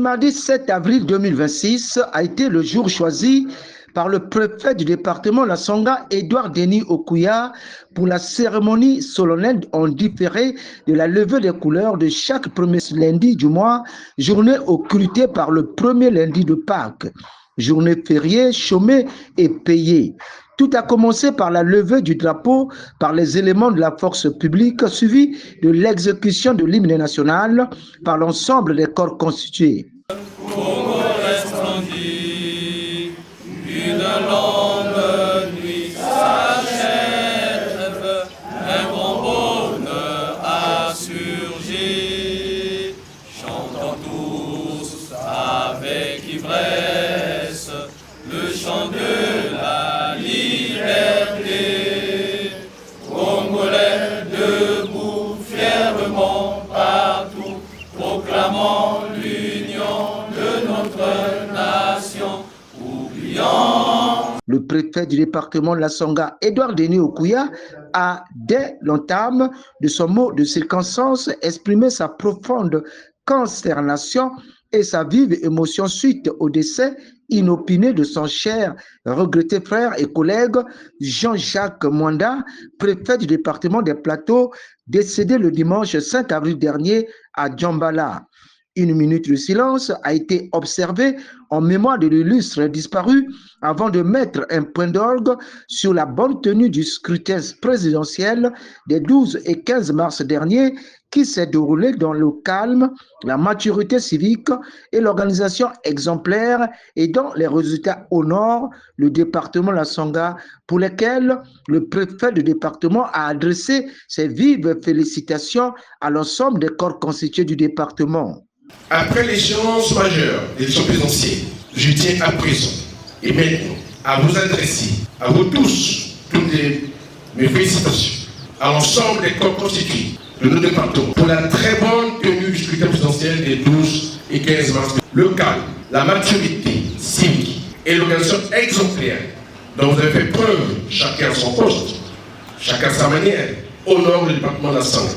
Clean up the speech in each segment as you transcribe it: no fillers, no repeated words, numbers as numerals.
mardi 7 avril 2026 a été le jour choisi par le préfet du département La Songa, Edouard Denis Okuya, pour la cérémonie solennelle en différé de la levée des couleurs de chaque premier lundi du mois, journée occultée par le premier lundi de Pâques, journée fériée, chômée et payée. Tout a commencé par la levée du drapeau par les éléments de la force publique, suivi de l'exécution de l'hymne national par l'ensemble des corps constitués. Chantons tous avec ivresse le chant de la liberté. Congolais debout fièrement partout, proclamant l'union de notre nation, oubliant. Le préfet du département de La Songa, Edouard Denis Okuya, a, dès l'entame de son mot de circonstance, exprimé sa profonde consternation et sa vive émotion suite au décès inopiné de son cher, regretté frère et collègue Jean-Jacques Mwanda, préfet du département des Plateaux, décédé le dimanche 5 avril dernier à Djambala. Une minute de silence a été observée en mémoire de l'illustre disparu avant de mettre un point d'orgue sur la bonne tenue du scrutin présidentiel des 12 et 15 mars dernier qui s'est déroulé dans le calme, la maturité civique et l'organisation exemplaire et dont les résultats honorent le département La Songa, pour lesquels le préfet du département a adressé ses vives félicitations à l'ensemble des corps constitués du département. Après l'échéance majeure des élections présidentielles, je tiens à présent et maintenant à vous adresser, à vous tous, toutes mes félicitations, à l'ensemble des corps constitués de nos départements pour la très bonne tenue du scrutin présidentiel des 12 et 15 mars. Le calme, la maturité civique et l'organisation exemplaire dont vous avez fait preuve, chacun à son poste, chacun à sa manière, honore le département de La Songa.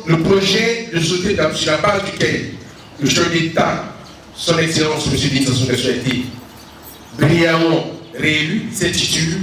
Le projet de société sur la base duquel le chef d'État, son Excellence, M. Denis Sassou Nguesso, a été brillamment réélu, s'intitule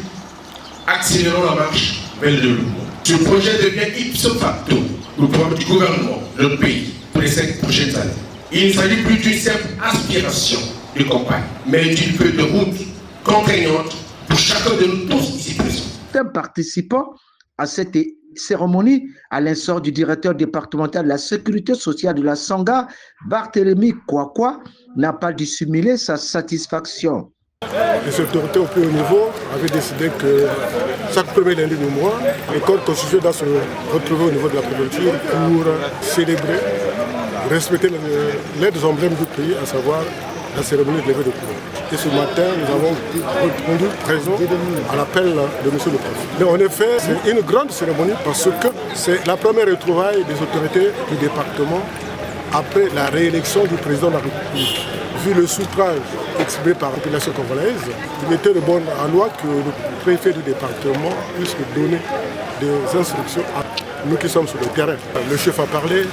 Accélérons la marche vers le développement. Ce projet devient ipso facto le programme du gouvernement de notre pays pour les 5 prochaines années. Il ne s'agit plus d'une simple aspiration de campagne, mais d'une feuille de route contraignante pour chacun de nous tous ici présents. Un participant à cette cérémonie, à l'insort du directeur départemental de la sécurité sociale de La Songa, Barthélemy Kouakoua, n'a pas dissimulé sa satisfaction. Les autorités au plus haut niveau avaient décidé que chaque premier lundi du mois, les corps constitués doivent se retrouver au niveau de la préfecture pour célébrer, respecter les deux emblèmes du pays, à savoir la cérémonie de levée de couleurs. Et ce matin, nous avons répondu présent à l'appel de M. le préfet. Mais en effet, c'est une grande cérémonie parce que c'est la première retrouvaille des autorités du département après la réélection du président de la République. Vu le suffrage exprimé par la population congolaise, il était de bonne loi que le préfet du département puisse donner des instructions à nous qui sommes sur le terrain. Le chef a parlé,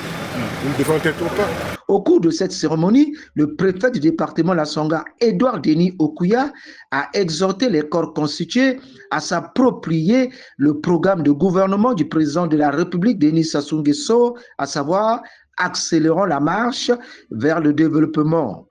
nous ne devons être pas. Au cours de cette cérémonie, le préfet du département La Songa, Edouard Denis Okuya, a exhorté les corps constitués à s'approprier le programme de gouvernement du président de la République, Denis Sassou Nguesso, à savoir accélérons la marche vers le développement.